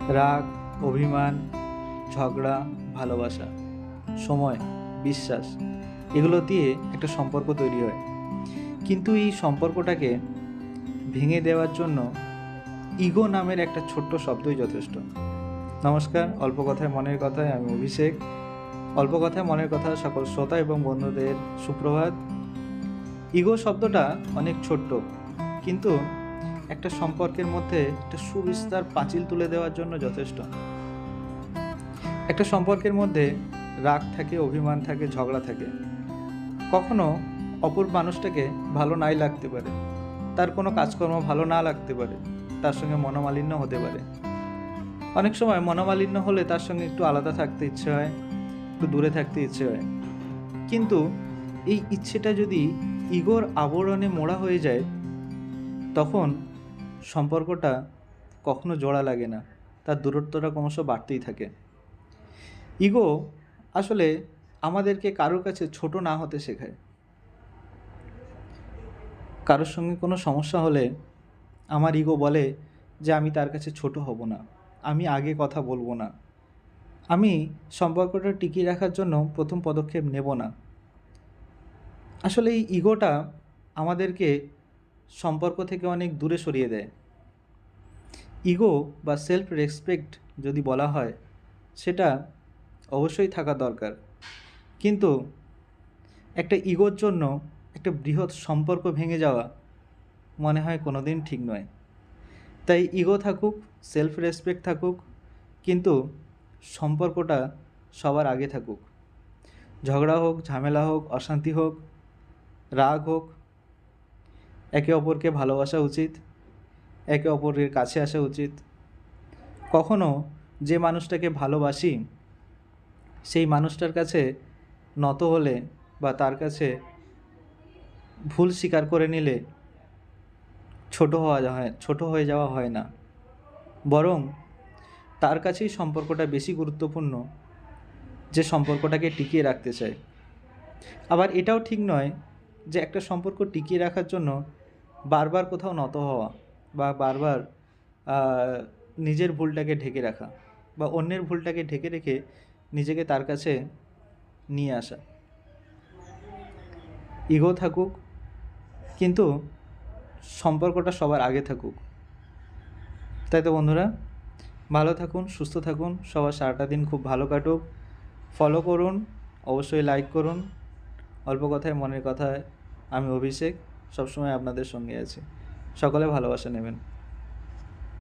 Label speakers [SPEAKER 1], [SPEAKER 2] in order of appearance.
[SPEAKER 1] রাগ, অভিমান, ঝগড়া, ভালোবাসা, সময়, বিশ্বাস এগুলো দিয়ে একটা সম্পর্ক তৈরি হয়। কিন্তু এই সম্পর্কটাকে ভেঙে দেওয়ার জন্য ইগো নামের একটা ছোট্ট শব্দই যথেষ্ট। নমস্কার, অল্প কথায় মনের কথায় আমি অভিষেক। অল্প কথায় মনের কথা সকল শ্রোতা এবং বন্ধুদের সুপ্রভাত। ইগো শব্দটা অনেক ছোট্ট, কিন্তু একটা সম্পর্কের মধ্যে একটা সুবিস্তার পাঁচিল তুলে দেওয়ার জন্য যথেষ্ট। একটা সম্পর্কের মধ্যে রাগ থাকে, অভিমান থাকে, ঝগড়া থাকে। কখনো অপর মানুষটাকে ভালো নাই লাগতে পারে, তার কোনো কাজকর্ম ভালো না লাগতে পারে, তার সঙ্গে মনোমালিন্য হতে পারে। অনেক সময় মনোমালিন্য হলে তার সঙ্গে একটু আলাদা থাকতে ইচ্ছে হয়, একটু দূরে থাকতে ইচ্ছে হয়। কিন্তু এই ইচ্ছেটা যদি ইগোর আবরণে মোড়া হয়ে যায়, তখন সম্পর্কটা কখনো জোড়া লাগে না, তার দূরত্বটা ক্রমশ বাড়তেই থাকে। ইগো আসলে আমাদেরকে কারোর কাছে ছোট না হতে শেখায়। কারোর সঙ্গে কোনো সমস্যা হলে আমার ইগো বলে যে আমি তার কাছে ছোট হব না, আমি আগে কথা বলবো না, আমি সম্পর্কটা টিকিয়ে রাখার জন্য প্রথম পদক্ষেপ নেব না। আসলে এই ইগোটা আমাদেরকে সম্পর্ক থেকে অনেক দূরে সরিয়ে দেয়। ইগো বা সেলফ রেসপেক্ট যদি বলা হয়, সেটা অবশ্যই থাকা দরকার। কিন্তু একটা ইগোর জন্য একটা বৃহৎ সম্পর্ক ভেঙে যাওয়া মনে হয় কোনো দিন ঠিক নয়। তাই ইগো থাকুক, সেলফ রেসপেক্ট থাকুক, কিন্তু সম্পর্কটা সবার আগে থাকুক। ঝগড়া হোক, ঝামেলা হোক, অশান্তি হোক, রাগ হোক, একে অপরকে ভালোবাসা উচিত, একে অপরের কাছে আসা উচিত। কখনো যে মানুষটাকে ভালোবাসি সেই মানুষটার কাছে নত হলে বা তার কাছে ভুল স্বীকার করে নিলে ছোট হয়ে যাওয়া হয় না, বরং তার কাছেই সম্পর্কটা বেশি গুরুত্বপূর্ণ, যে সম্পর্কটাকে টিকিয়ে রাখতে চায়। আবার এটাও ঠিক নয় যে একটা সম্পর্ক টিকিয়ে রাখার জন্য বারবার কোথাও নত হওয়া বা বারবার নিজের ভুলটাকে ঢেকে রাখা বা অন্যের ভুলটাকে ঢেকে রেখে নিজেকে তার কাছে নিয়ে আসা। ইগো থাকুক, কিন্তু সম্পর্কটা সবার আগে থাকুক। তাই তো বন্ধুরা, ভালো থাকুন, সুস্থ থাকুন, সবার সারাটা দিন খুব ভালো কাটুক। ফলো করুন, অবশ্যই লাইক করুন। অল্প কথায় মনের কথায় আমি অভিষেক, সবসময় আপনাদের সঙ্গে আছি। সকলে ভালোবাসা নেবেন।